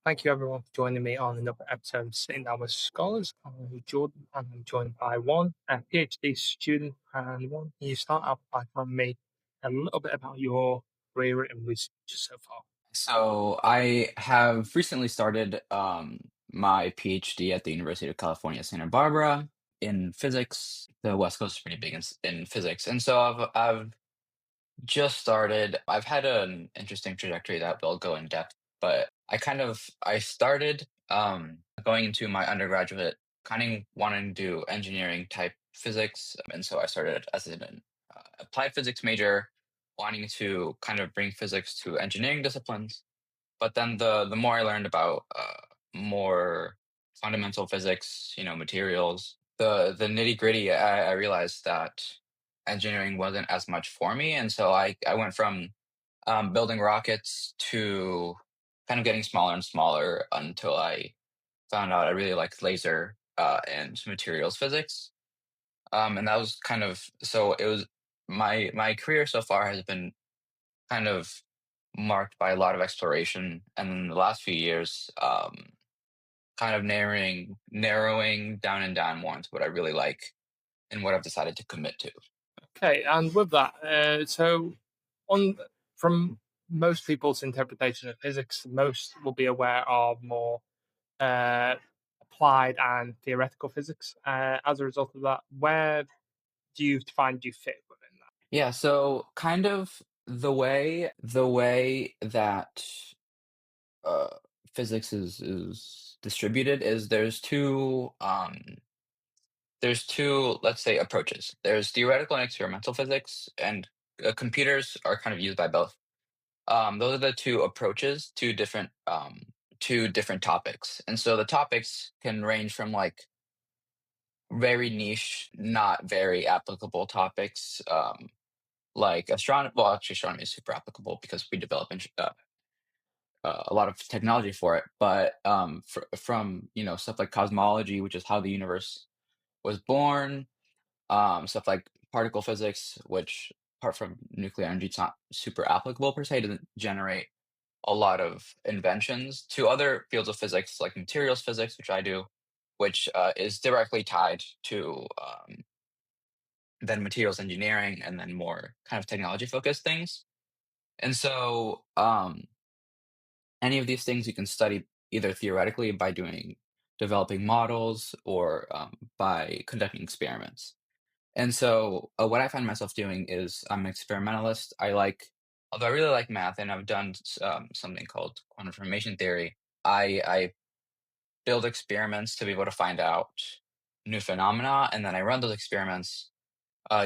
Thank you everyone for joining me on another episode of Sitting Down with Scholars. I'm Jordan and I'm joined by Juan, a PhD student. And Juan, can you start out by telling me a little bit about your career and research so far? So I have recently started my PhD at the University of California, Santa Barbara in physics. The West Coast is pretty big in physics, and so I've just started. I've had an interesting trajectory that will go in depth, but I started going into my undergraduate, kind of wanting to do engineering type physics, and so I started as an applied physics major, wanting to kind of bring physics to engineering disciplines. But then the more I learned about more fundamental physics, materials, the nitty-gritty, I realized that engineering wasn't as much for me. And so I went from building rockets to kind of getting smaller and smaller until I found out I really liked laser and materials physics. And that was kind of so it was my career so far has been kind of marked by a lot of exploration, and in the last few years, kind of narrowing down and down more into what I really like and what I've decided to commit to. Okay, and with that, on from most people's interpretation of physics, most will be aware of more uh, applied and theoretical physics. As a result of that, where do you find you fit within that? Yeah, so kind of the way that uh, physics is distributed is there's two, let's say, approaches. There's theoretical and experimental physics, and computers are kind of used by both. Those are the two approaches to different topics. And so the topics can range from like very niche, not very applicable topics, like astronomy. Well, actually, astronomy is super applicable because we develop a lot of technology for it. But from stuff like cosmology, which is how the universe was born, stuff like particle physics, which apart from nuclear energy, it's not super applicable per se. It doesn't generate a lot of inventions to other fields of physics, like materials physics, which I do, which is directly tied to then materials engineering and then more kind of technology focused things. And so any of these things you can study either theoretically by developing models or by conducting experiments. And so, what I find myself doing is I'm an experimentalist. Although I really like math, and I've done something called quantum information theory. I build experiments to be able to find out new phenomena, and then I run those experiments,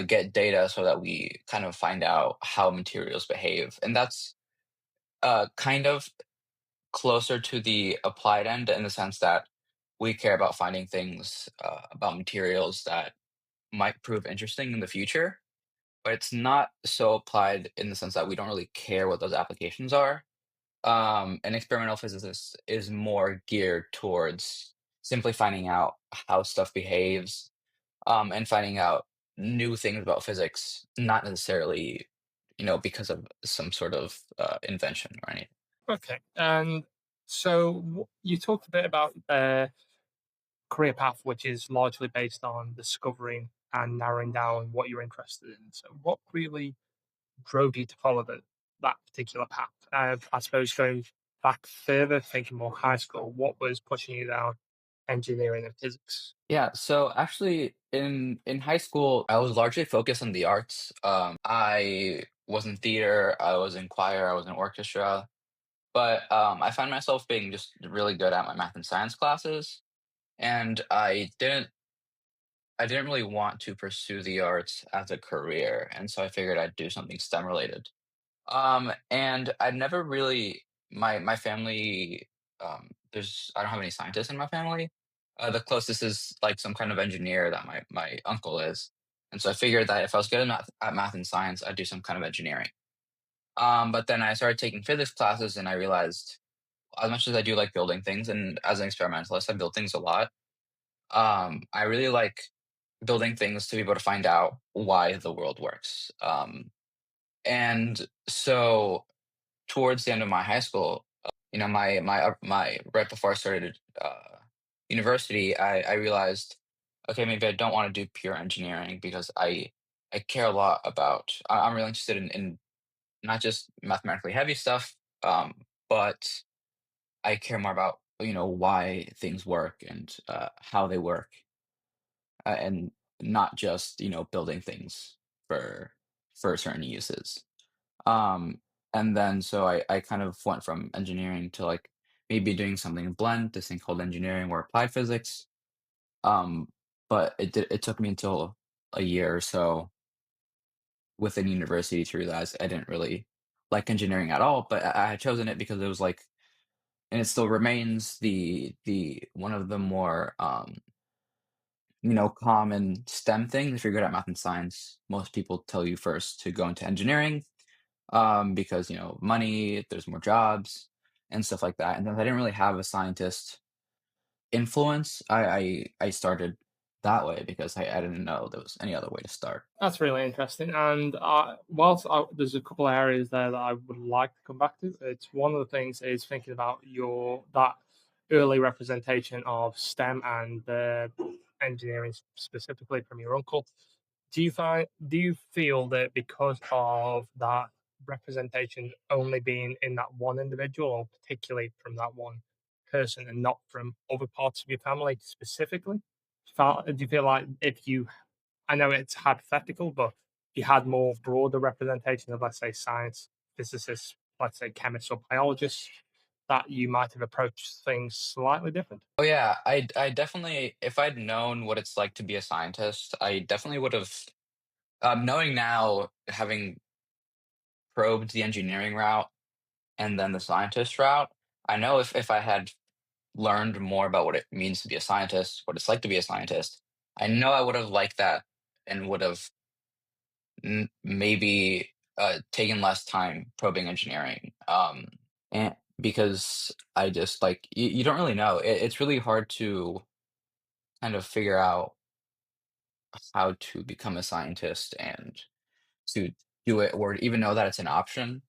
get data so that we kind of find out how materials behave, and that's kind of closer to the applied end in the sense that we care about finding things about materials that might prove interesting in the future, but it's not so applied in the sense that we don't really care what those applications are. An experimental physicist is more geared towards simply finding out how stuff behaves, and finding out new things about physics, not necessarily, because of some sort of invention or anything. Okay, and so you talked a bit about career path, which is largely based on discovering and narrowing down what you're interested in. So, what really drove you to follow that particular path? I suppose going back further, thinking more high school, what was pushing you down engineering and physics? Yeah, so actually in high school, I was largely focused on the arts. I was in theater, I was in choir, I was in orchestra, but I found myself being just really good at my math and science classes, and I didn't really want to pursue the arts as a career, and so I figured I'd do something STEM related. And I'd never really my family, I don't have any scientists in my family. The closest is like some kind of engineer that my uncle is. And so I figured that if I was good at math and science, I'd do some kind of engineering. But then I started taking physics classes and I realized as much as I do like building things, and as an experimentalist, I build things a lot. I really like building things to be able to find out why the world works. And so towards the end of my high school, my right before I started university, I realized, okay, maybe I don't want to do pure engineering because I care a lot about. I'm really interested in not just mathematically heavy stuff, but I care more about why things work and how they work, and not just building things for certain uses. Um, and then so I kind of went from engineering to like maybe doing something in blend, this thing called engineering or applied physics. Um, but it took me until a year or so within university to realize I didn't really like engineering at all. But I had chosen it because it was like, and it still remains the one of the more common STEM things. If you're good at math and science, most people tell you first to go into engineering, because money, there's more jobs and stuff like that. And since I didn't really have a scientist influence, I started that way because I didn't know there was any other way to start. That's really interesting. And there's a couple of areas there that I would like to come back to. It's one of the things is thinking about your that early representation of STEM and engineering specifically from your uncle. Do you feel that because of that representation only being in that one individual, or particularly from that one person, and not from other parts of your family specifically? Do you feel like if you I know it's hypothetical, but if you had more broader representation of, let's say, science, physicists, let's say chemists or biologists, that you might have approached things slightly different. Oh yeah, I definitely, if I'd known what it's like to be a scientist, I definitely would have. Knowing now, having probed the engineering route and then the scientist route, I know if I had learned more about what it means to be a scientist, what it's like to be a scientist, I know I would have liked that and would have maybe taken less time probing engineering. And because I just like you don't really know. It's really hard to kind of figure out how to become a scientist and to do it or even know that it's an option,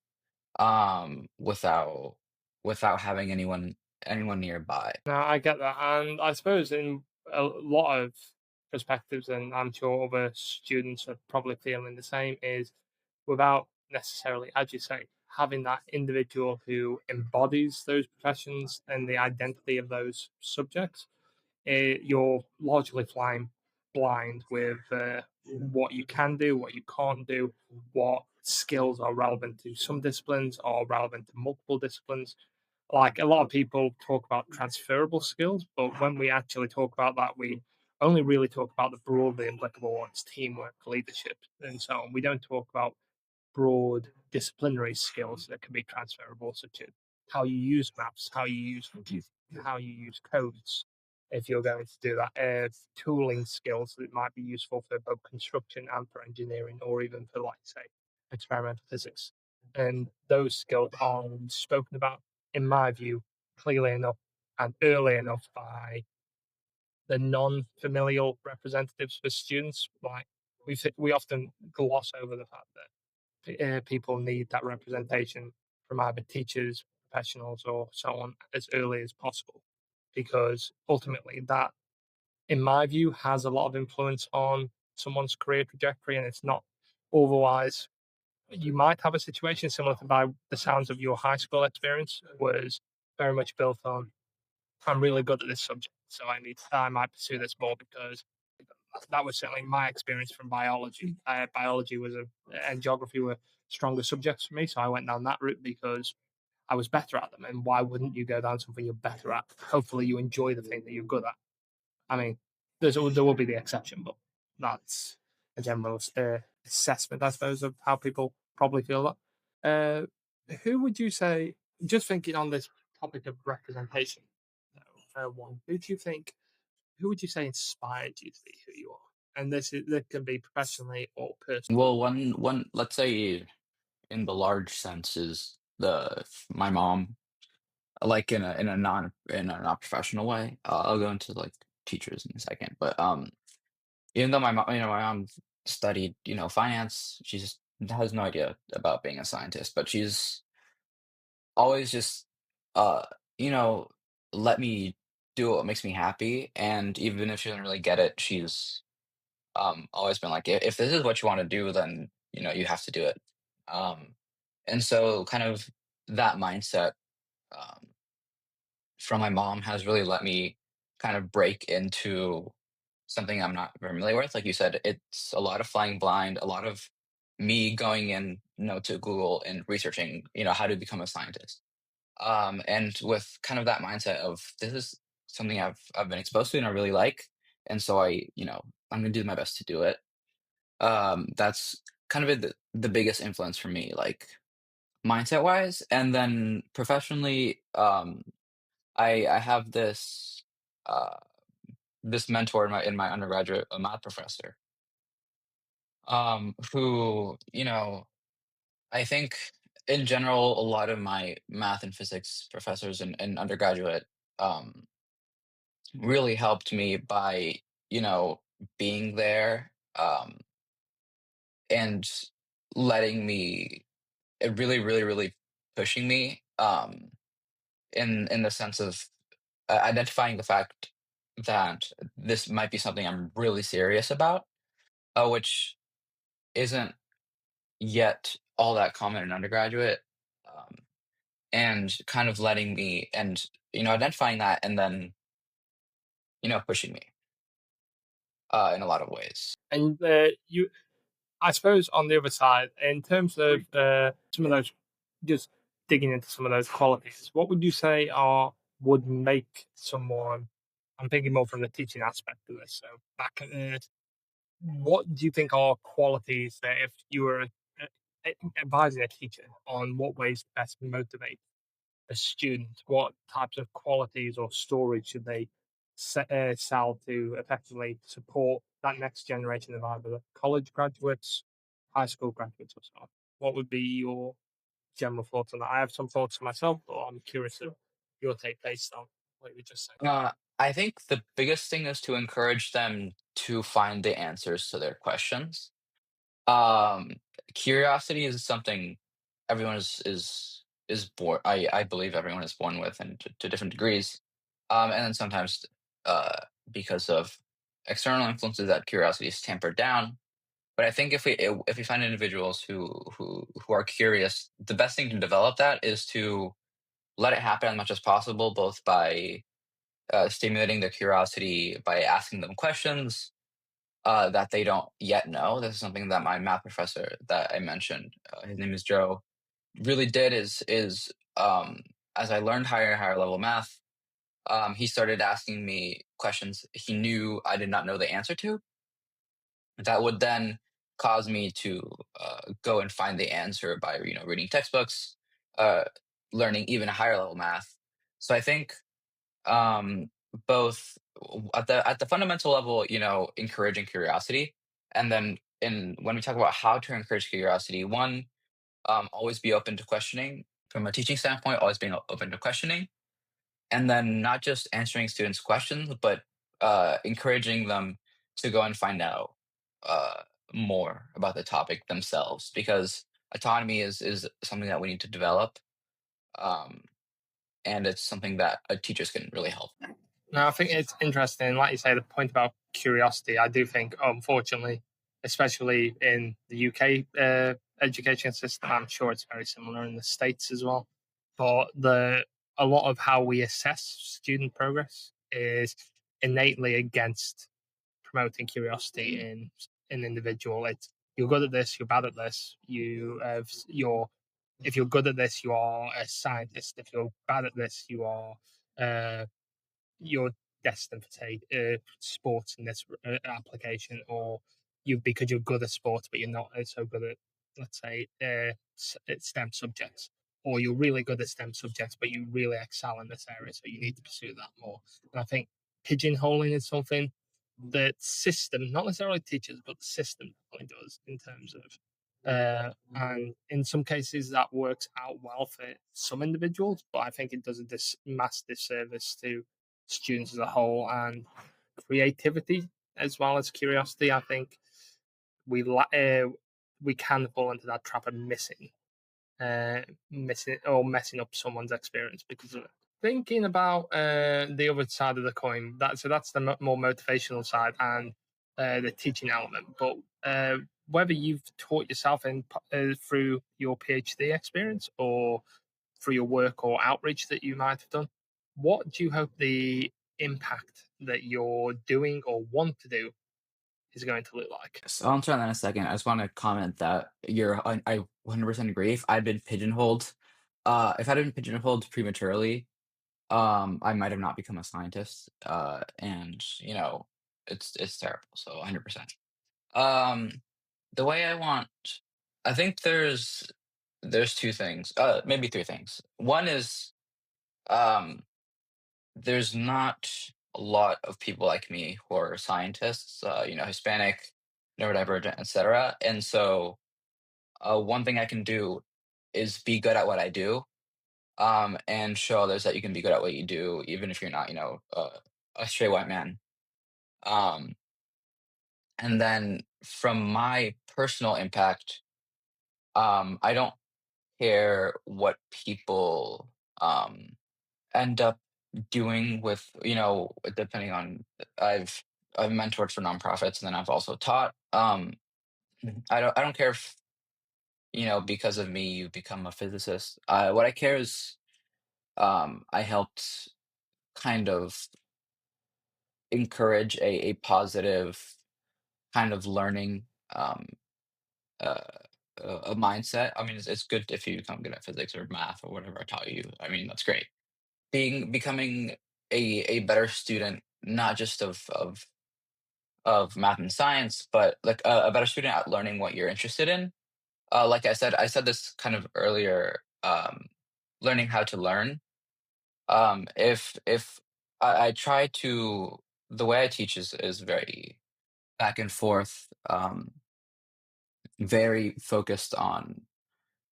without having anyone nearby. No, I get that, and I suppose in a lot of perspectives, and I'm sure other students are probably feeling the same, is without necessarily, as you say, having that individual who embodies those professions and the identity of those subjects, you're largely flying blind with what you can do, what you can't do, what skills are relevant to some disciplines or relevant to multiple disciplines. Like a lot of people talk about transferable skills, but when we actually talk about that, we only really talk about the broadly applicable ones: teamwork, leadership, and so on. We don't talk about broad disciplinary skills that can be transferable, such as how you use maps, how you use computing, how you use codes. If you're going to do that, tooling skills that might be useful for both construction and for engineering, or even for, like, say, experimental physics. And those skills are spoken about, in my view, clearly enough and early enough by the non-familial representatives for students. Like we often gloss over the fact that people need that representation from either teachers, professionals, or so on as early as possible, because ultimately that, in my view, has a lot of influence on someone's career trajectory, and it's not otherwise. You might have a situation similar to by the sounds of your high school experience was very much built on I'm really good at this subject, so I might pursue this more because that was certainly my experience from biology. Biology was and geography were stronger subjects for me, so I went down that route because I was better at them. And why wouldn't you go down something you're better at? Hopefully, you enjoy the thing that you're good at. I mean, there will be the exception, but that's a general assessment, I suppose, of how people probably feel that. Who would you say, just thinking on this topic of representation, one, who would you say inspired you to be who you are? And this can be professionally or personally. Well, one let's say in the large sense is the my mom, like in a not professional way. I'll go into like teachers in a second, but even though my mom studied finance, she just has no idea about being a scientist, but she's always just uh, you know, let me do what makes me happy. And even if she doesn't really get it, she's always been like, if this is what you want to do, then you have to do it. Um, and so, kind of that mindset um, from my mom has really let me kind of break into something I'm not familiar with. Like you said, it's a lot of flying blind, a lot of me going in, to Google and researching, how to become a scientist. And with kind of that mindset of this is something I've been exposed to and I really like, and so I'm gonna do my best to do it. That's kind of the biggest influence for me, like mindset wise, and then professionally, I have uh, this mentor in my undergraduate, a math professor, who I think in general a lot of my math and physics professors in undergraduate um, really helped me by you know being there and letting me really really really pushing me in the sense of identifying the fact that this might be something I'm really serious about, which isn't yet all that common in undergraduate, um, and kind of letting me and identifying that and then pushing me in a lot of ways. And I suppose on the other side, in terms of some of those, just digging into some of those qualities, what would you say would make someone? I'm thinking more from the teaching aspect of this. So, back what do you think are qualities that if you were advising a teacher on what ways to best motivate a student, what types of qualities or stories should they sell to effectively support that next generation of either college graduates, high school graduates, or so on? What would be your general thoughts on that? I have some thoughts myself, but I'm curious of your take based on what you just said. I think the biggest thing is to encourage them to find the answers to their questions. Um, Curiosity is something everyone is born. I believe everyone is born with, and to different degrees. And then sometimes, uh, because of external influences, that curiosity is tempered down. But I think if we find individuals who are curious, the best thing to develop that is to let it happen as much as possible, both by stimulating their curiosity by asking them questions that they don't yet know. This is something that my math professor that I mentioned, his name is Joe, really did is as I learned higher and higher level math, he started asking me questions he knew I did not know the answer to. That would then cause me to go and find the answer by reading textbooks, uh, learning even higher level math. So I think um, both at the fundamental level, encouraging curiosity, and then in when we talk about how to encourage curiosity, one, always be open to questioning from a teaching standpoint, always being open to questioning, and then not just answering students' questions, but encouraging them to go and find out uh, more about the topic themselves, because autonomy is something that we need to develop, um, and it's something that teachers can really help. No, I think it's interesting. Like you say, the point about curiosity, I do think, unfortunately, especially in the UK education system, I'm sure it's very similar in the States as well. But a lot of how we assess student progress is innately against promoting curiosity in an individual. It's you're good at this, you're bad at this. You're if you're good at this, you are a scientist. If you're bad at this, uh, you're destined for say sports in this application, or you because you're good at sports, but you're not so good at let's say STEM subjects, or you're really good at STEM subjects, but you really excel in this area, so you need to pursue that more. And I think pigeonholing is something the system, not necessarily teachers, but the system definitely does in terms of, and in some cases that works out well for some individuals, but I think it does a mass disservice to students as a whole and creativity as well as curiosity. I think we la- uh, we can fall into that trap of missing uh, missing or messing up someone's experience because of it. Thinking about the other side of the coin, that's the more motivational side and the teaching element. But whether you've taught yourself through your PhD experience or through your work or outreach that you might have done, what do you hope the impact that you're doing or want to do is going to look like? So I'll answer on that in a second. I just want to comment that I 100% agree. If I'd been pigeonholed, if I'd been pigeonholed prematurely, I might have not become a scientist. And it's terrible. So 100%. Um, the way I want, I think there's two things, maybe three things. One is um, there's not a lot of people like me who are scientists, Hispanic, neurodivergent, etc. And so one thing I can do is be good at what I do, and show others that you can be good at what you do, even if you're not, a straight white man. Um, and then from my personal impact, I don't care what people end up doing with, depending on, I've I've mentored for nonprofits and then I've also taught. I don't care if, because of me you become a physicist. What I care is I helped kind of encourage a positive kind of learning uh, a mindset. I mean, it's good if you become good at physics or math or whatever I taught you. I mean, that's great. Becoming a better student, not just of math and science, but like a better student at learning what you're interested in. Like I said this kind of earlier. Learning how to learn. If I try to, the way I teach is very back and forth, very focused on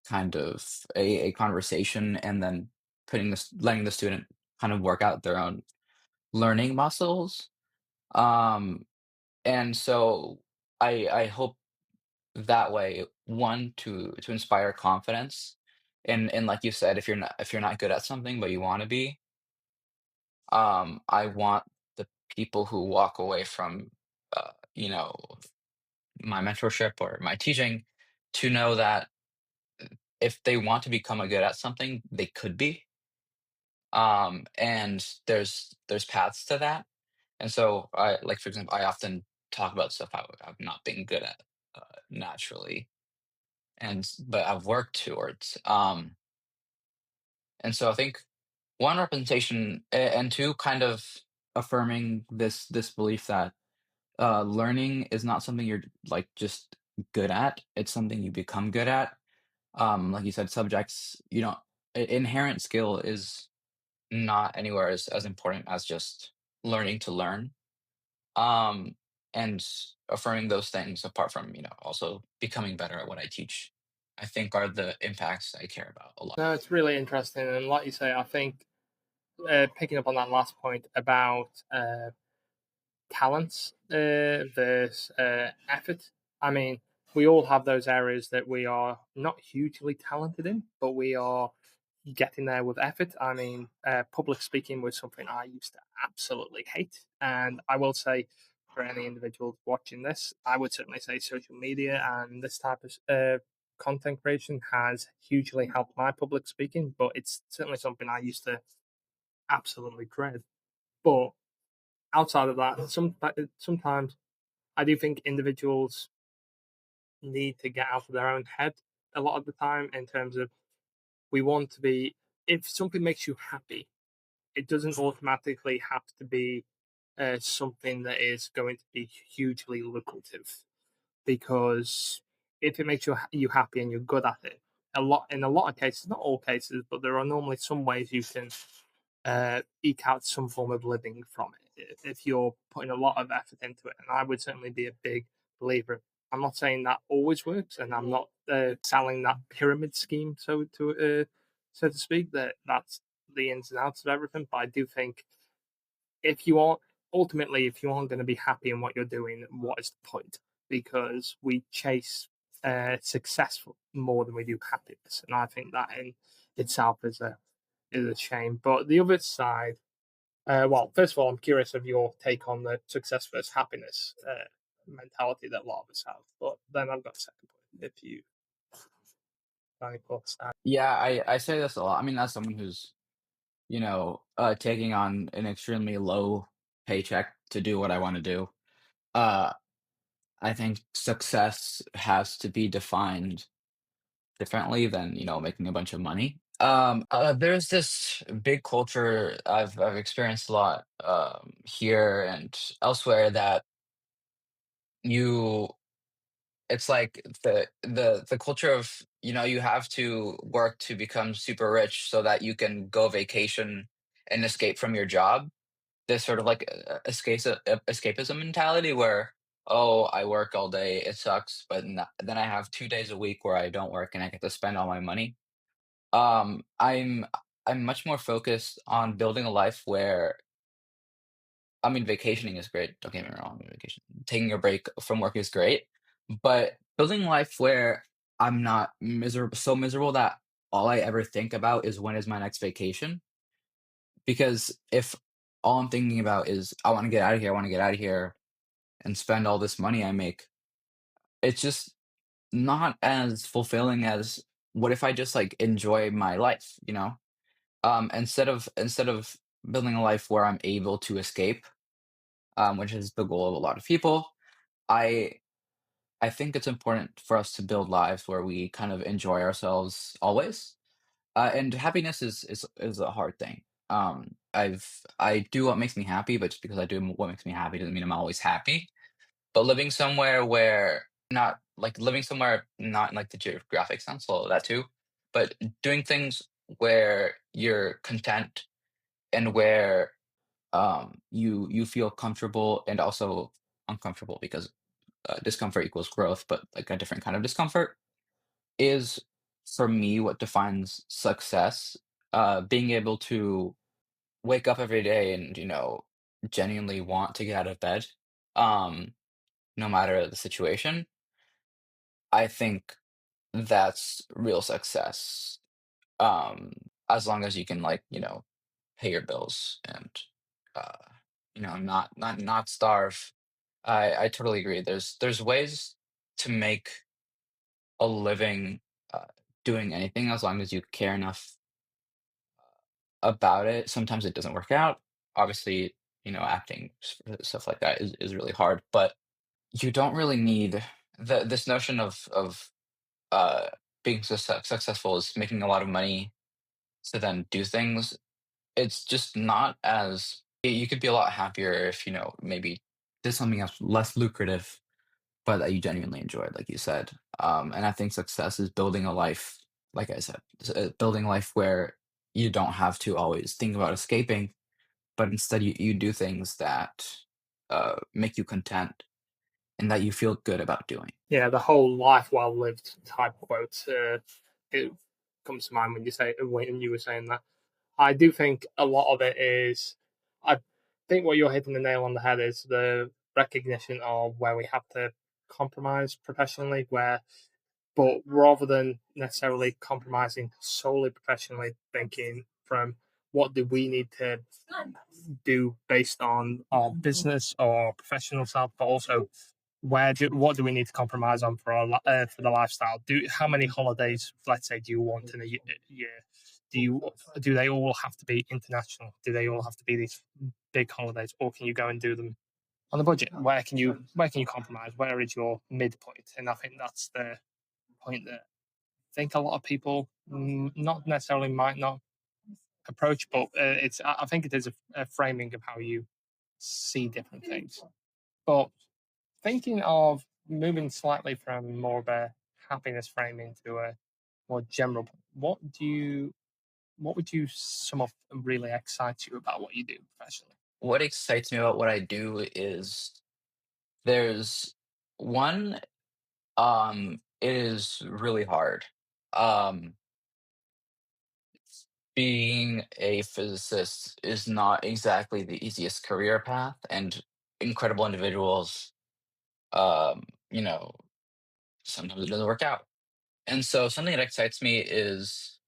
kind of a conversation, and then letting the student kind of work out their own learning muscles. Um, and so I hope that way, one, to inspire confidence. And like you said, if you're not good at something but you want to be, I want the people who walk away from uh, you know my mentorship or my teaching to know that if they want to become a good at something, they could be. And there's paths to that. And so I, like, for example, I often talk about stuff I've not been good at naturally, but I've worked towards. And so I think one, representation, and two, kind of affirming this belief that learning is not something you're like just good at. It's something you become good at. Like you said, subjects, inherent skill is not anywhere as important as just learning to learn. Um, and affirming those things, apart from, also becoming better at what I teach, I think are the impacts I care about a lot. No, it's really interesting, and like you say, I think picking up on that last point about talents versus effort. I mean, we all have those areas that we are not hugely talented in, but we are getting there with effort. I mean, public speaking was something I used to absolutely hate. And I will say, for any individuals watching this, I would certainly say social media and this type of content creation has hugely helped my public speaking, but it's certainly something I used to absolutely dread. But outside of that, sometimes I do think individuals need to get out of their own head a lot of the time in terms of we want to be, if something makes you happy, it doesn't automatically have to be something that is going to be hugely lucrative. Because if it makes you happy and you're good at it, a lot of cases, not all cases, but there are normally some ways you can eke out some form of living from it if you're putting a lot of effort into it. And I would certainly be a big believer. I'm not saying that always works, and I'm not selling that pyramid scheme, so to speak. That's the ins and outs of everything. But I do think if you are ultimately, if you aren't going to be happy in what you're doing, what is the point? Because we chase successful more than we do happiness, and I think that in itself is a shame. But the other side, well, first of all, I'm curious of your take on the success versus happiness mentality that a lot of us have. But then I've got a second point. If you have any thoughts, Yeah, I say this a lot. I mean, as someone who's, taking on an extremely low paycheck to do what I wanna do, uh, I think success has to be defined differently than, making a bunch of money. There's this big culture I've experienced a lot, here and elsewhere that you it's like the culture of, you have to work to become super rich so that you can go vacation and escape from your job. This sort of like escapism mentality where, oh, I work all day, it sucks, but then I have 2 days a week where I don't work and I get to spend all my money. Um, I'm I'm much more focused on building a life where, I mean, vacationing is great. Don't get me wrong, vacation. Taking a break from work is great, but building a life where I'm not miserable that all I ever think about is when is my next vacation. Because if all I'm thinking about is I want to get out of here, I want to get out of here and spend all this money I make, it's just not as fulfilling as what if I just like enjoy my life. Instead of building a life where I'm able to escape, which is the goal of a lot of people. I I think it's important for us to build lives where we kind of enjoy ourselves always. And happiness is a hard thing. I do what makes me happy, but just because I do what makes me happy doesn't mean I'm always happy. But living somewhere not in like the geographic sense, all that too, but doing things where you're content and where you feel comfortable and also uncomfortable because discomfort equals growth, but like a different kind of discomfort is for me what defines success. Being able to wake up every day and genuinely want to get out of bed, um, no matter the situation. I think that's real success. Um, as long as you can pay your bills and uh, not starve. I totally agree. There's ways to make a living uh, doing anything as long as you care enough about it. Sometimes it doesn't work out. Obviously, acting stuff like that is really hard, but you don't really need this notion of uh, being successful is making a lot of money to then do things. It's just not as you could be a lot happier if maybe did something else less lucrative but that you genuinely enjoyed, like you said. And I think success is building a life, like I said, building a life where you don't have to always think about escaping, but instead you do things that make you content and that you feel good about doing. yeah, the whole life well lived type quote. It comes to mind when you were saying that. I do think a lot of it is. I think what you're hitting the nail on the head is the recognition of where we have to compromise professionally, but rather than necessarily compromising solely professionally, thinking from what do we need to do based on our business or professional self, but also what do we need to compromise on for for the lifestyle? How many holidays, let's say, do you want in a year? Do they all have to be international? Do they all have to be these big holidays, or can you go and do them on the budget? Where can you compromise? Where is your midpoint? And I think that's the point that I think a lot of people not necessarily might not approach, but I think it is a framing of how you see different things. But thinking of moving slightly from more of a happiness framing to a more general, what would you sum up and really excites you about what you do professionally? What excites me about what I do is there's one, it is really hard. Um, Being a physicist is not exactly the easiest career path, and incredible individuals, um, you know, sometimes it doesn't work out. And so something that excites me is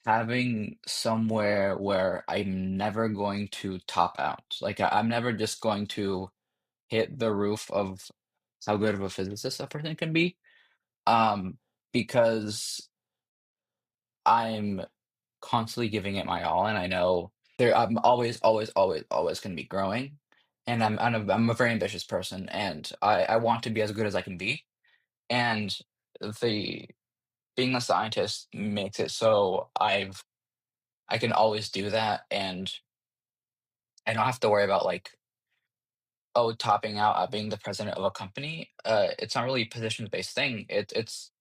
having somewhere where I'm never going to top out. Like I'm never just going to hit the roof of how good of a physicist a person can be. Because I'm constantly giving it my all, and I know I'm always, always, always, always going to be growing. And I'm a very ambitious person, and I want to be as good as I can be. And the being a scientist makes it so I can always do that, and I don't have to worry about like, oh, topping out at being the president of a company. It's not really a position based thing. It's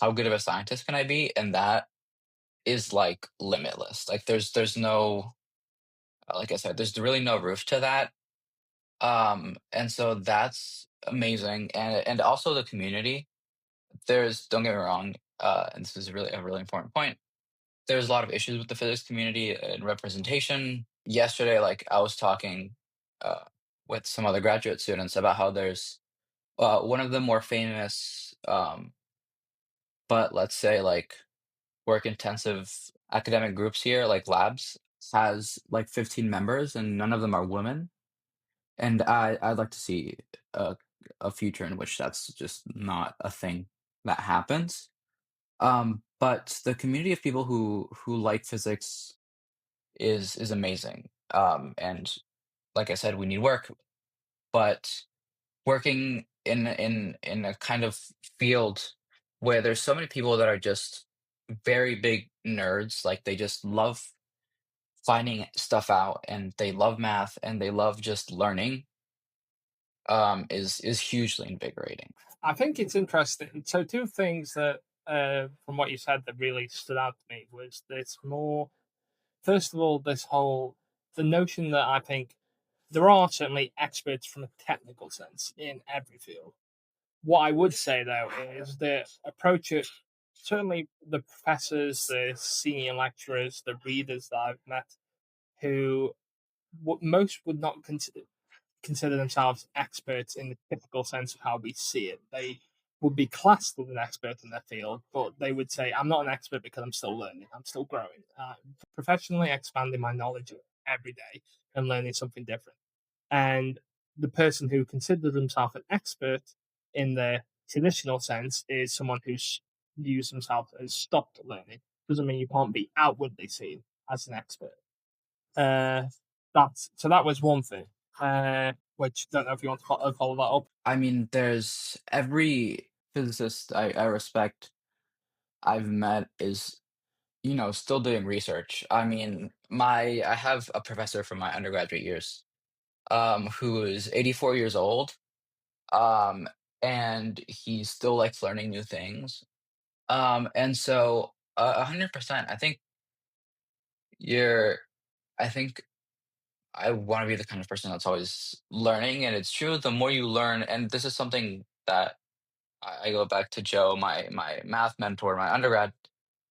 how good of a scientist can I be, and that is like limitless. Like there's no like I said, there's really no roof to that. And so that's amazing. And also the community. There's don't get me wrong, and this is really a really important point. There's a lot of issues with the physics community and representation. Yesterday, like I was talking uh, with some other graduate students about how there's one of the more famous, but let's say like work intensive academic groups here, like labs, has like 15 members and none of them are women. And I'd like to see a, a future in which that's just not a thing that happens. But the community of people who like physics is amazing. And like I said, we need work, but working in a kind of field where there's so many people that are just very big nerds, like they just love finding stuff out and they love math and they love just learning, is hugely invigorating. I think it's interesting. So, two things that, from what you said, that really stood out to me was this more. First of all, this whole the notion that I think there are certainly experts from a technical sense in every field. What I would say though is the approach it certainly the professors, the senior lecturers, the readers that I've met who most would not consider themselves experts in the typical sense of how we see it. They would be classed as an expert in their field, but they would say, I'm not an expert because I'm still learning, I'm still growing, professionally expanding my knowledge every day and learning something different. And the person who considers themselves an expert in the traditional sense is someone who's views themselves as stopped learning. Doesn't mean you can't be outwardly seen as an expert. Uh, that was one thing. Which don't know if you want to follow that up. I mean, there's every physicist I respect I've met is, still doing research. I mean, I have a professor from my undergraduate years, who is 84 years old, um, and he still likes learning new things. And so 100%, you're, I think I want to be the kind of person that's always learning, and it's true. The more you learn, and this is something that I go back to Joe, my math mentor, my undergrad,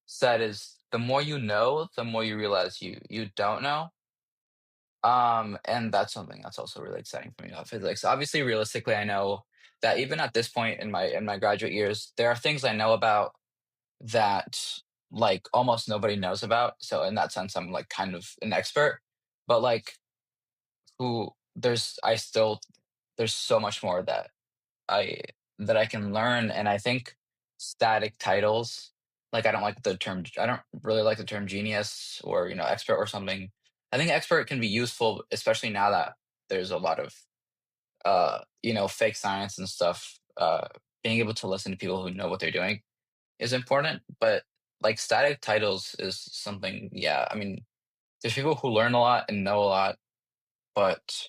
said is the more you know, the more you realize you don't know. And that's something that's also really exciting for me about physics. Obviously, realistically, I know that even at this point in my graduate years, there are things I know about that like almost nobody knows about. So in that sense, I'm like kind of an expert. But like who there's I still there's so much more I that I can learn, and I think static titles, like, I don't really like the term genius or, expert or something. I think expert can be useful, especially now that there's a lot of, fake science and stuff. Being able to listen to people who know what they're doing is important, but, like, static titles is something, yeah, I mean, there's people who learn a lot and know a lot, but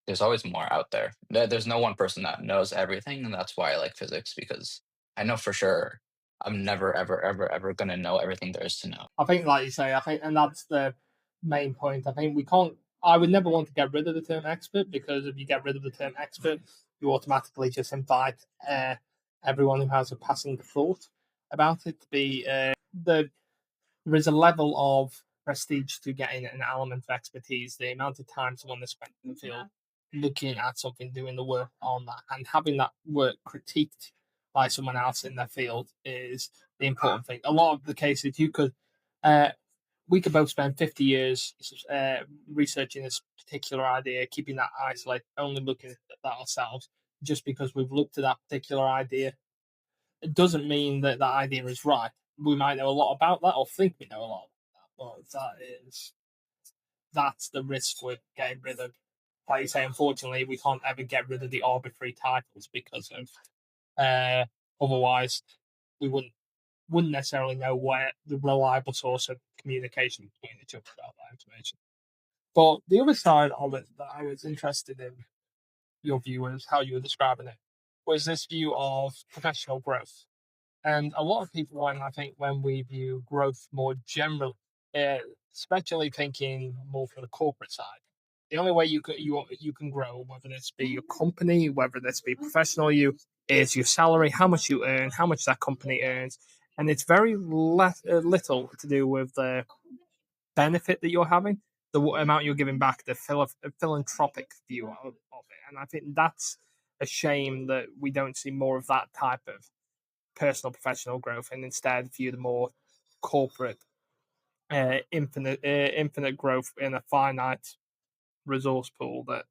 there's always more out there. There's no one person that knows everything, and that's why I like physics because I know for sure I'm never, ever, ever, ever gonna know everything there is to know. I think, like you say, I think, and that's the main point. I think we can't. I would never want to get rid of the term expert because if you get rid of the term expert, you automatically just invite everyone who has a passing thought about it to be there is a level of prestige to getting an element of expertise. The amount of time someone has spent in the field looking at something, doing the work on that, and having that work critiqued by someone else in their field is the important thing. A lot of the cases uh, we could both spend 50 years researching this particular idea, keeping that isolated, only looking at that ourselves, just because we've looked at that particular idea. It doesn't mean that that idea is right. We might know a lot about that or think we know a lot about that, but that's the risk with getting rid of. Like you say, unfortunately, we can't ever get rid of the arbitrary titles because of otherwise we wouldn't necessarily know where the reliable source of communication between the two about that information. But the other side of it that I was interested in your view was how you were describing it was this view of professional growth. And a lot of people, when I think when we view growth more generally, uh, especially thinking more from the corporate side, the only way you can grow, whether this be your company, whether this be professional, you is your salary, how much you earn, how much that company earns, and it's very little to do with the benefit that you're having, the amount you're giving back, the philanthropic view of it, and I think that's a shame that we don't see more of that type of personal professional growth and instead view the more corporate infinite growth in a finite resource pool that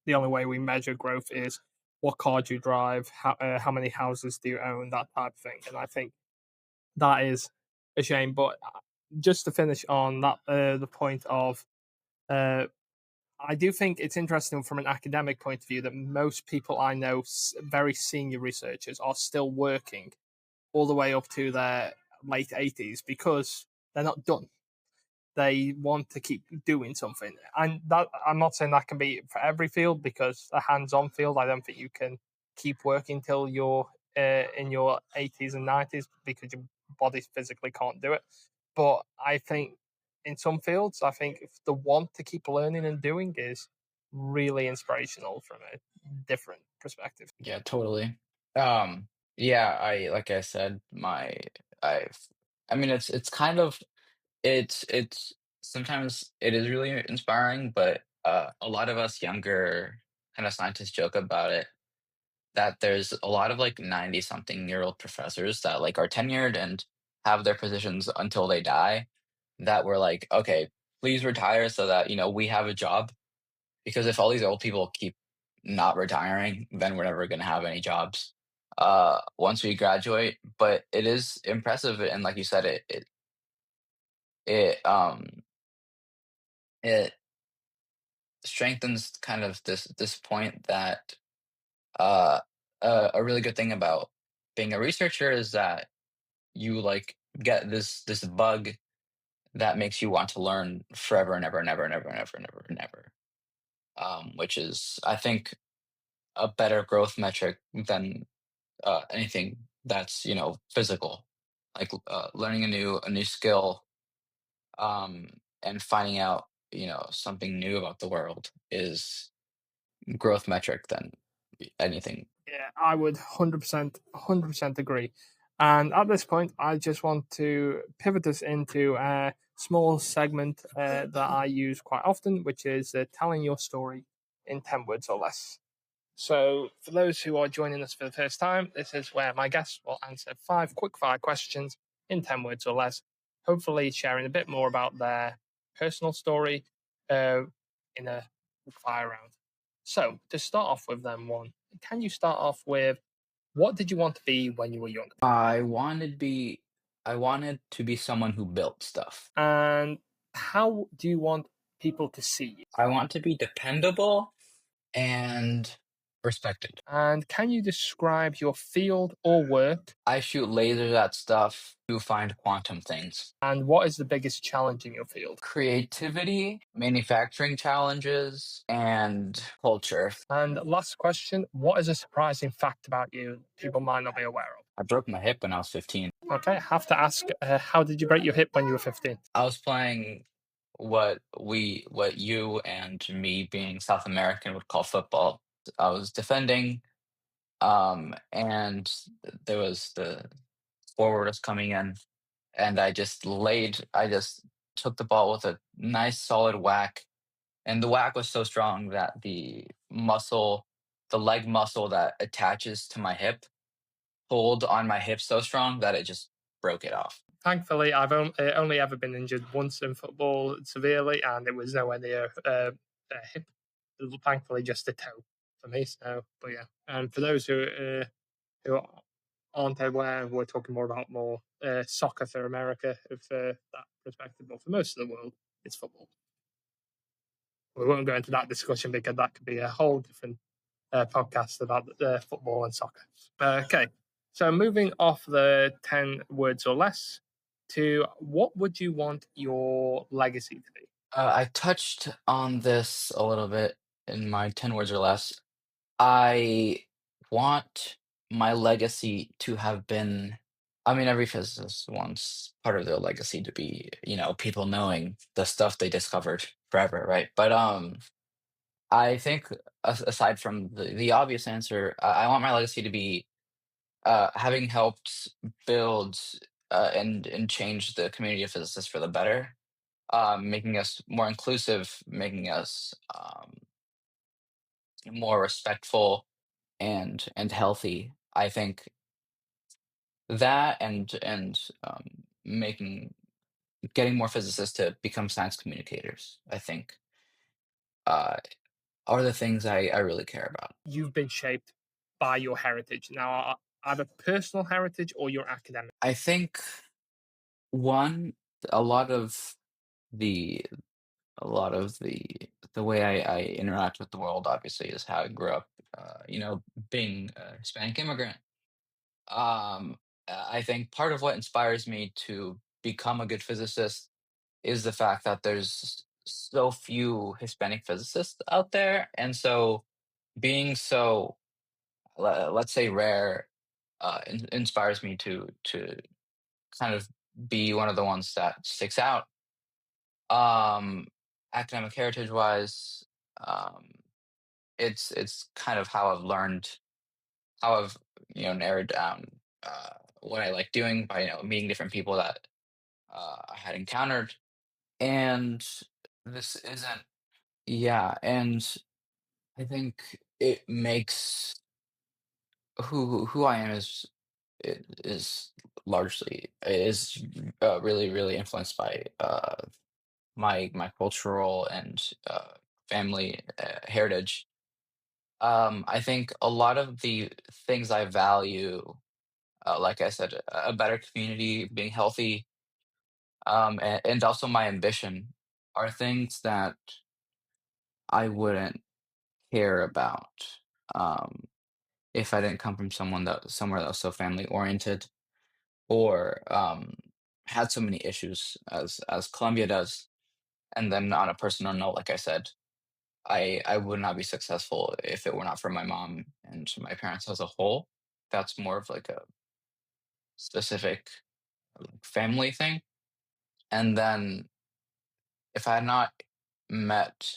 the only way we measure growth is what car do you drive, how many houses do you own, that type of thing. And I think that is a shame. But just to finish on that, the point of, uh, I do think it's interesting from an academic point of view that most people I know, very senior researchers, are still working all the way up to their late 80s because they're not done. They want to keep doing something. And that I'm not saying that can be for every field because a hands-on field, I don't think you can keep working till you're in your 80s and 90s because your body physically can't do it. But I think in some fields, I think if the want to keep learning and doing is really inspirational from a different perspective. Yeah, totally. Yeah, I like I said, I've I mean it's kind of it's sometimes it is really inspiring, but a lot of us younger kind of scientists joke about it that there's a lot of like 90 something year old professors that like are tenured and have their positions until they die that were like, okay, please retire so that, we have a job. Because if all these old people keep not retiring, then we're never going to have any jobs once we graduate. But it is impressive, and like you said, it it strengthens kind of this point that uh, a really good thing about being a researcher is that you like get this bug that makes you want to learn forever and ever and ever and ever and ever and ever and ever. Which is, I think, a better growth metric than anything that's physical, like learning a new skill, um, and finding out something new about the world is growth metric than anything. Yeah, I would 100% agree. And at this point, I just want to pivot us into a small segment that I use quite often, which is telling your story in 10 words or less. So, for those who are joining us for the first time, this is where my guests will answer 5 quick fire questions in 10 words or less, hopefully sharing a bit more about their personal story uh, in a quick fire round. So, to start off with, then, one, can you start off with what did you want to be when you were young? I wanted to be someone who built stuff. And how do you want people to see you? I want to be dependable and respected. And can you describe your field or work? I shoot lasers at stuff to find quantum things. And what is the biggest challenge in your field? Creativity, manufacturing challenges, and culture. And last question, what is a surprising fact about you people might not be aware of? I broke my hip when I was 15. Okay, I have to ask, how did you break your hip when you were 15? I was playing what you and me being South American would call football. I was defending, and there was the forward was coming in, and I just took the ball with a nice solid whack, and the whack was so strong that the leg muscle that attaches to my hip, pulled on my hip so strong that it just broke it off. Thankfully, I've only ever been injured once in football severely, and it was nowhere near a hip. Thankfully, just a toe for me. So, but yeah, and for those who aren't aware, we're talking more soccer for America, if that perspective. But for most of the world, it's football. We won't go into that discussion because that could be a whole different podcast about football and soccer. Okay, so moving off the 10 words or less to what would you want your legacy to be? I touched on this a little bit in my 10 words or less. I want my legacy to have been, I mean, every physicist wants part of their legacy to be, people knowing the stuff they discovered forever, right? But I think aside from the obvious answer, I want my legacy to be having helped build and change the community of physicists for the better, making us more inclusive, making us more respectful and healthy. I think that and making getting more physicists to become science communicators, I think, uh, are the things I really care about. You've been shaped by your heritage. Now, either personal heritage or your academic. I think one, a lot of the a lot of the way I interact with the world obviously is how I grew up. Being a Hispanic immigrant. I think part of what inspires me to become a good physicist is the fact that there's so few Hispanic physicists out there, and so being so, let's say, rare, inspires me to kind of be one of the ones that sticks out. Um, Academic heritage wise, um, it's kind of how I've learned, how I've narrowed down what I like doing by meeting different people that I had encountered, and this isn't, yeah, and I think it makes who I am is largely is really really influenced by my cultural and family heritage. I think a lot of the things I value, like I said, a better community, being healthy, and also my ambition, are things that I wouldn't care about um, if I didn't come from somewhere that was so family oriented, or had so many issues as Colombia does. And then on a personal note, like I said, I would not be successful if it were not for my mom and my parents as a whole. That's more of like a specific family thing. And then if I had not met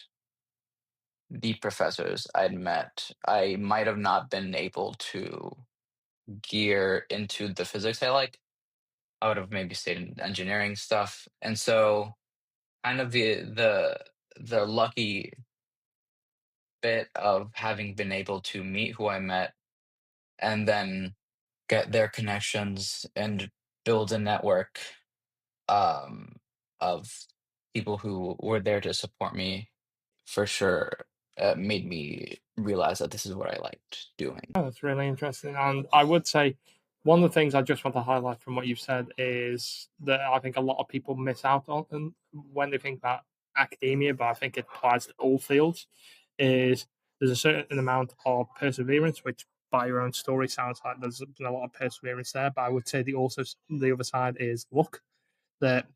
the professors I'd met, I might have not been able to gear into the physics I like. I would have maybe stayed in engineering stuff. And so kind of the lucky bit of having been able to meet who I met and then get their connections and build a network um, of people who were there to support me, for sure, made me realize that this is what I liked doing. Oh, that's really interesting. And I would say one of the things I just want to highlight from what you've said is that I think a lot of people miss out on when they think about academia, but I think it applies to all fields, is there's a certain amount of perseverance, which by your own story sounds like there's been a lot of perseverance there. But I would say the other side is luck, that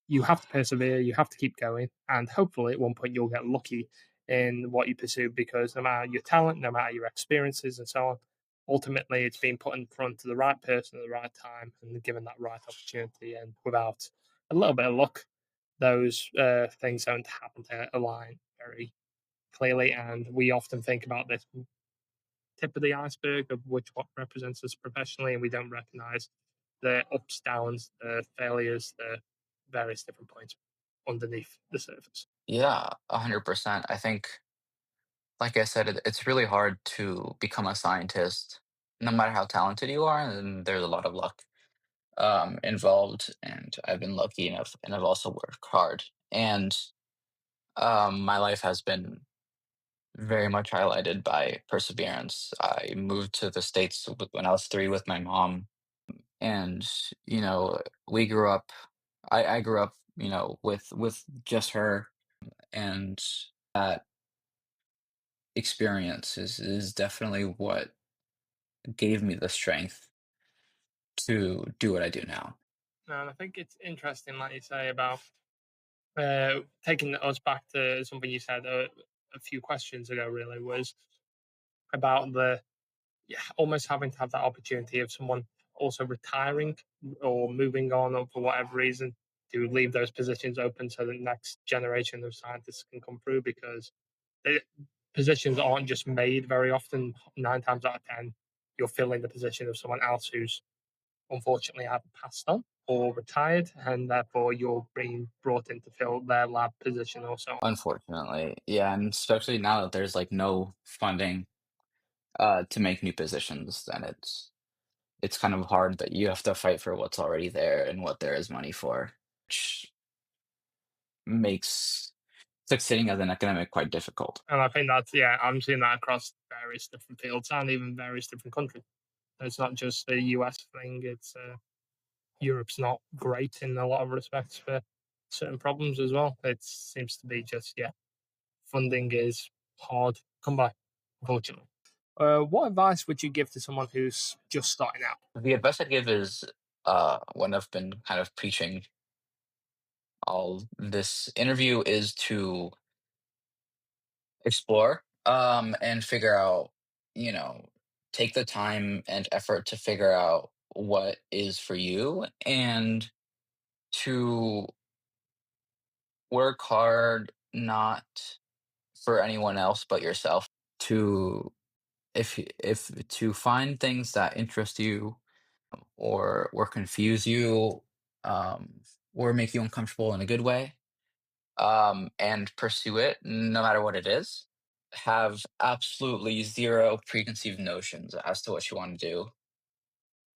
you have to persevere, you have to keep going, and hopefully at one point you'll get lucky in what you pursue because no matter your talent, no matter your experiences and so on, ultimately it's being put in front of the right person at the right time and given that right opportunity. And without a little bit of luck, those things don't happen to align very clearly. And we often think about this tip of the iceberg of which what represents us professionally, and we don't recognize the ups, downs, the failures, the various different points underneath the surface. Yeah, 100%. I think, like I said, it's really hard to become a scientist, no matter how talented you are, and there's a lot of luck involved. And I've been lucky enough, and I've also worked hard. And my life has been very much highlighted by perseverance. I moved to the States when I was 3 with my mom, and, you know, we grew up I grew up, with just her, and that experience is definitely what gave me the strength to do what I do now. And I think it's interesting, like you say, about taking us back to something you said a few questions ago. Really, was about the yeah, almost having to have that opportunity of someone also retiring or moving on, or for whatever reason, to leave those positions open so the next generation of scientists can come through, because the positions aren't just made very often. 9 times out of 10, you're filling the position of someone else who's unfortunately either passed on or retired, and therefore you're being brought in to fill their lab position also. Unfortunately, yeah, and especially now that there's, like, no funding, to make new positions, then it's kind of hard that you have to fight for what's already there and what there is money for, which makes succeeding as an academic quite difficult. And I think that's, yeah, I'm seeing that across various different fields and even various different countries. It's not just a US thing. It's Europe's not great in a lot of respects for certain problems as well. It seems to be just, yeah, funding is hard to come by, unfortunately. What advice would you give to someone who's just starting out? The advice I'd give is, when I've been kind of preaching all this interview, is to explore, and figure out, you know, take the time and effort to figure out what is for you, and to work hard, not for anyone else but yourself. To if to find things that interest you, or confuse you, um, or make you uncomfortable in a good way, and pursue it no matter what it is. Have absolutely zero preconceived notions as to what you want to do.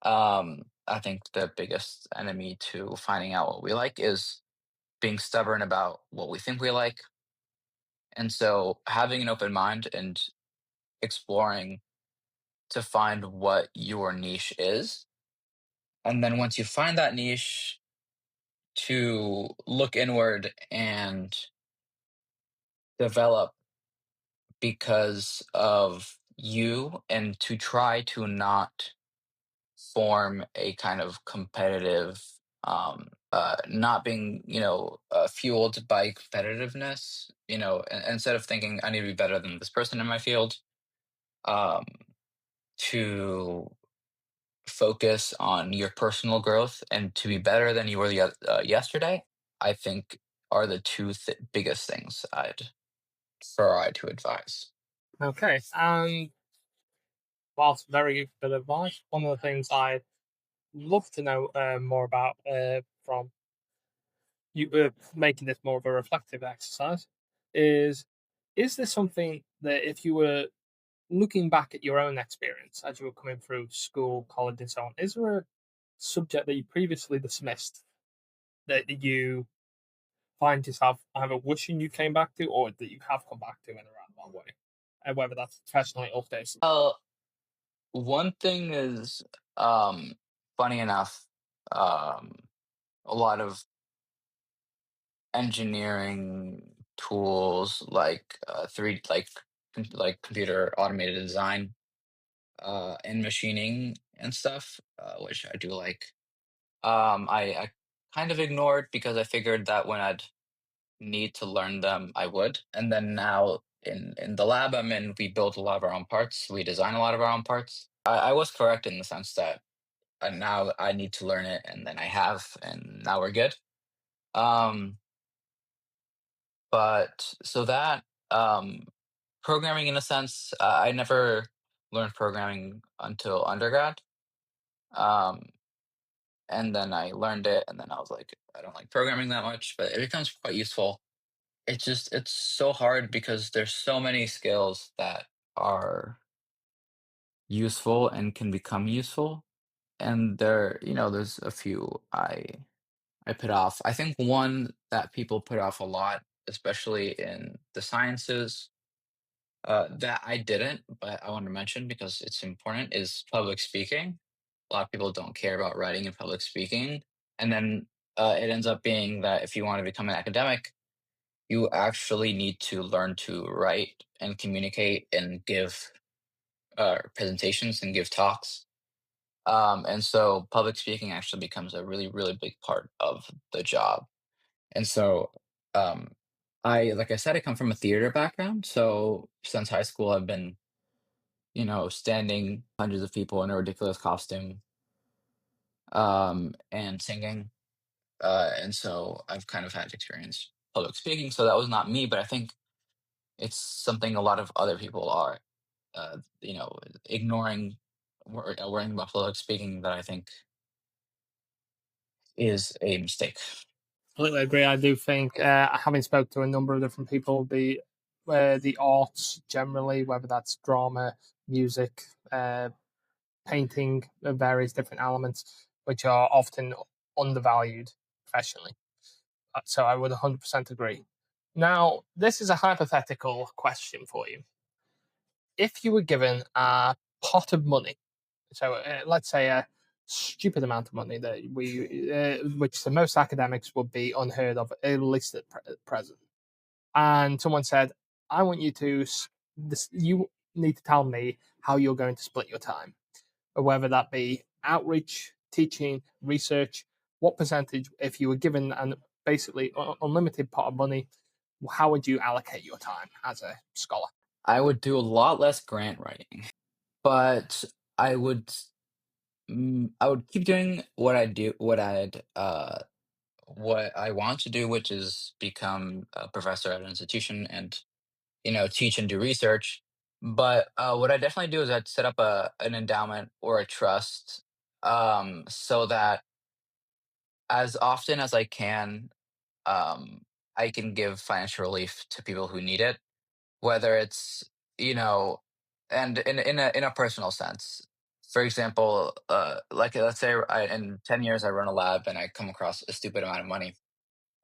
I think the biggest enemy to finding out what we like is being stubborn about what we think we like. And so having an open mind and exploring to find what your niche is. And then once you find that niche, to look inward and develop because of you, and to try to not form a kind of competitive, not being, fueled by competitiveness, instead of thinking I need to be better than this person in my field, um, to focus on your personal growth and to be better than you were yesterday, I think, are the two biggest things I'd try to advise. Okay, and whilst very good advice, one of the things I'd love to know more about from you making this more of a reflective exercise is this something that if you were looking back at your own experience as you were coming through school, college, and so on, is there a subject that you previously dismissed that you find yourself either wishing you came back to or that you have come back to in a roundabout way? And whether that's professionally or personally. One thing is, um, funny enough, um, a lot of engineering tools like like computer automated design, and machining and stuff, which I do like. I kind of ignored because I figured that when I'd need to learn them, I would. And then now in the lab I'm in, we build a lot of our own parts. We design a lot of our own parts. I was correct in the sense that, now I need to learn it, and then I have, and now we're good. Um, but so that, programming, in a sense, I never learned programming until undergrad. Um, and then I learned it, and then I was like, I don't like programming that much, but it becomes quite useful. it's so hard because there's so many skills that are useful and can become useful, and there's a few I put off. I think one that people put off a lot, especially in the sciences, that I didn't, but I want to mention because it's important, is public speaking. A lot of people don't care about writing and public speaking, and then it ends up being that if you want to become an academic, you actually need to learn to write and communicate and give presentations and give talks. And so public speaking actually becomes a really, really big part of the job. And so, um, like I said, I come from a theater background. So since high school, I've been, standing hundreds of people in a ridiculous costume, and singing. And so I've kind of had experience public speaking. So that was not me, but I think it's something a lot of other people are, ignoring, worrying about public speaking that I think is a mistake. Completely agree. I do think, having spoke to a number of different people, the arts generally, whether that's drama, music, painting, various different elements, which are often undervalued professionally. So I would 100% agree. Now, this is a hypothetical question for you. If you were given a pot of money, so let's say a stupid amount of money that which to most academics would be unheard of, at least at present, and someone said, "I want you to, you need to tell me how you're going to split your time, or whether that be outreach, teaching, research. What percentage, if you were given an basically unlimited pot of money, how would you allocate your time as a scholar?" I would do a lot less grant writing, but I would I would keep doing what I want to do, which is become a professor at an institution and teach and do research. But what I definitely do is I'd set up an endowment or a trust, so that as often as I can, um, I can give financial relief to people who need it, whether it's you know, and in a personal sense. For example, like let's say in 10 years I run a lab and I come across a stupid amount of money.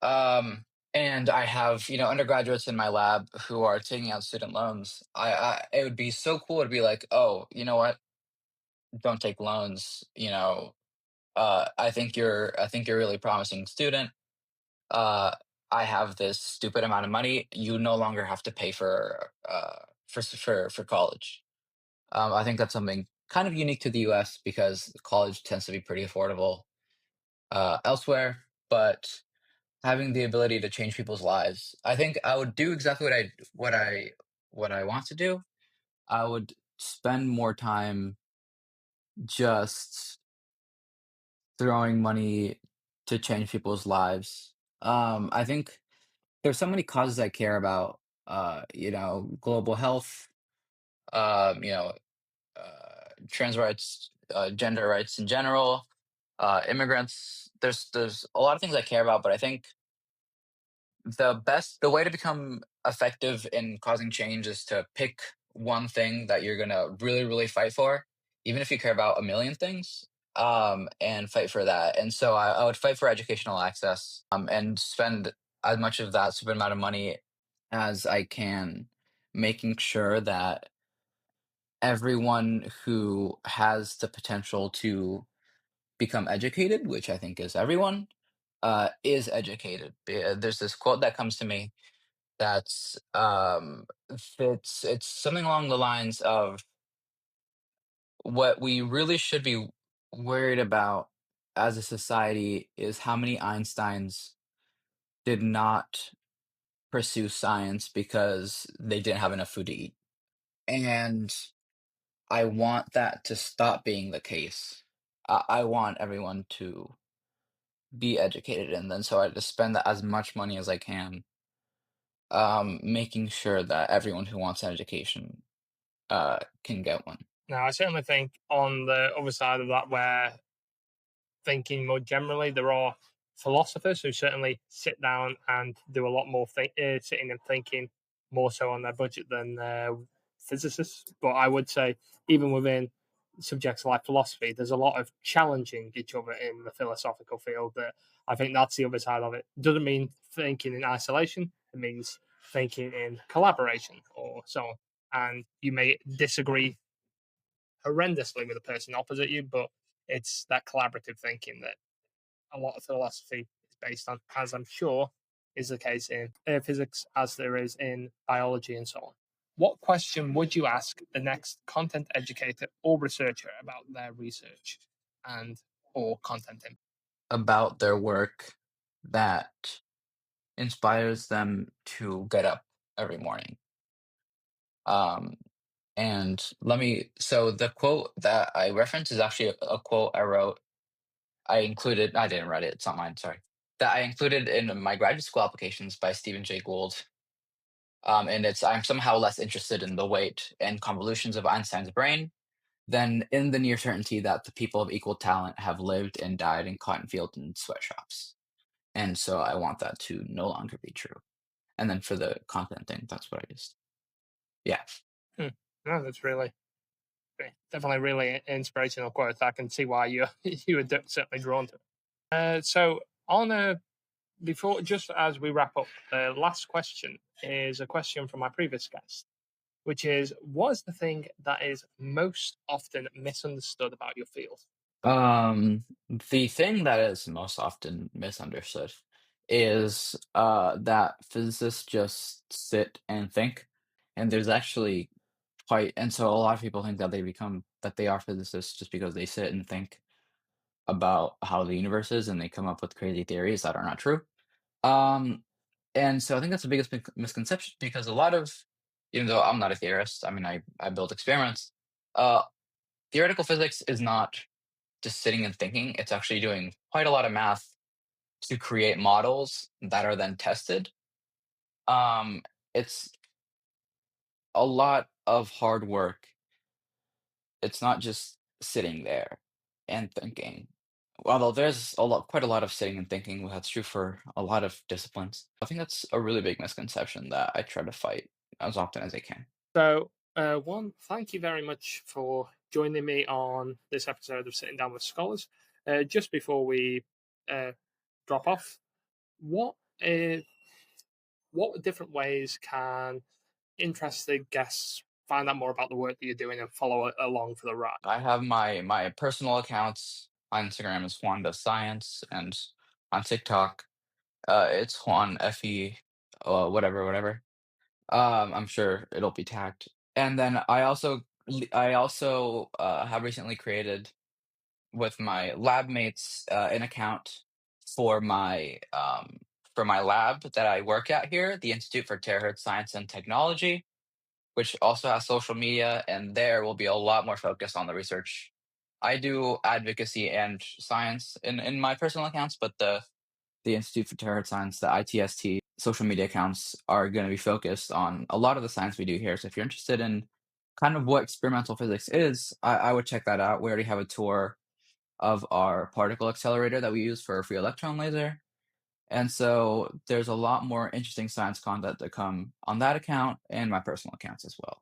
And I have, undergraduates in my lab who are taking out student loans. It would be so cool to be like, oh, you know what? Don't take loans. I think you're a really promising student. Uh, I have this stupid amount of money. You no longer have to pay for college. I think that's something kind of unique to the U.S. because college tends to be pretty affordable elsewhere, but having the ability to change people's lives. I think I would do exactly what I want to do. I would spend more time just throwing money to change people's lives. I think there's so many causes I care about. Global health. Trans rights, gender rights in general, immigrants. There's a lot of things I care about, but I think the way to become effective in causing change is to pick one thing that you're gonna really, really fight for, even if you care about a million things, and fight for that. And so I would fight for educational access, and spend as much of that stupid amount of money as I can, making sure that everyone who has the potential to become educated, which I think is everyone, is educated. There's this quote that comes to me that's it's something along the lines of what we really should be worried about as a society is how many Einsteins did not pursue science because they didn't have enough food to eat. And I want that to stop being the case. I want everyone to be educated, and then so I just spend as much money as I can, making sure that everyone who wants an education can get one. Now, I certainly think on the other side of that, where thinking more generally, there are philosophers who certainly sit down and do a lot more sitting and thinking more so on their budget than physicists. But I would say even within subjects like philosophy, there's a lot of challenging each other in the philosophical field. That I think that's the other side of it. Doesn't mean thinking in isolation. It means thinking in collaboration or so on. And you may disagree horrendously with the person opposite you, but it's that collaborative thinking that a lot of philosophy is based on, as I'm sure is the case in physics, as there is in biology and so on. What question would you ask the next content educator or researcher about their research and or content input? About their work that inspires them to get up every morning. Um, and so the quote that I referenced is actually a quote I wrote. I didn't write it, it's not mine, sorry. That I included in my graduate school applications by Stephen Jay Gould. And it's I'm somehow less interested in the weight and convolutions of Einstein's brain than in the near certainty that the people of equal talent have lived and died in cotton fields and sweatshops. And so I want that to no longer be true. And then for the content thing, that's what I just yeah. Hmm. No, that's really definitely really inspirational quote. I can see why you you were certainly drawn to it. So on a before, just as we wrap up, the last question is a question from my previous guest, which is what is the thing that is most often misunderstood about your field? The thing that is most often misunderstood is that physicists just sit and think, and there's actually quite and so a lot of people think that they are physicists just because they sit and think about how the universe is, and they come up with crazy theories that are not true. Um, and so I think that's the biggest misconception because a lot of even though I'm not a theorist, I mean I build experiments. Uh, Theoretical physics is not just sitting and thinking. It's actually doing quite a lot of math to create models that are then tested. Um, it's a lot of hard work. It's not just sitting there and thinking. Although there's quite a lot of sitting and thinking, that's true for a lot of disciplines. I think that's a really big misconception that I try to fight as often as I can. So, Juan, thank you very much for joining me on this episode of Sitting Down with Scholars. Just before we uh, drop off, what uh, what different ways can interested guests find out more about the work that you're doing and follow along for the ride? I have my personal accounts on Instagram is Juan Does Science, and on TikTok, it's Juan Fe, whatever. I'm sure it'll be tagged. And then I also have recently created with my lab mates an account for my lab that I work at here, the Institute for Terahertz Science and Technology, which also has social media, and there will be a lot more focus on the research. I do advocacy and science in my personal accounts, but the Institute for Terahertz Science, the ITST social media accounts are going to be focused on a lot of the science we do here. So if you're interested in kind of what experimental physics is, I would check that out. We already have a tour of our particle accelerator that we use for a free electron laser. And so there's a lot more interesting science content to come on that account and my personal accounts as well.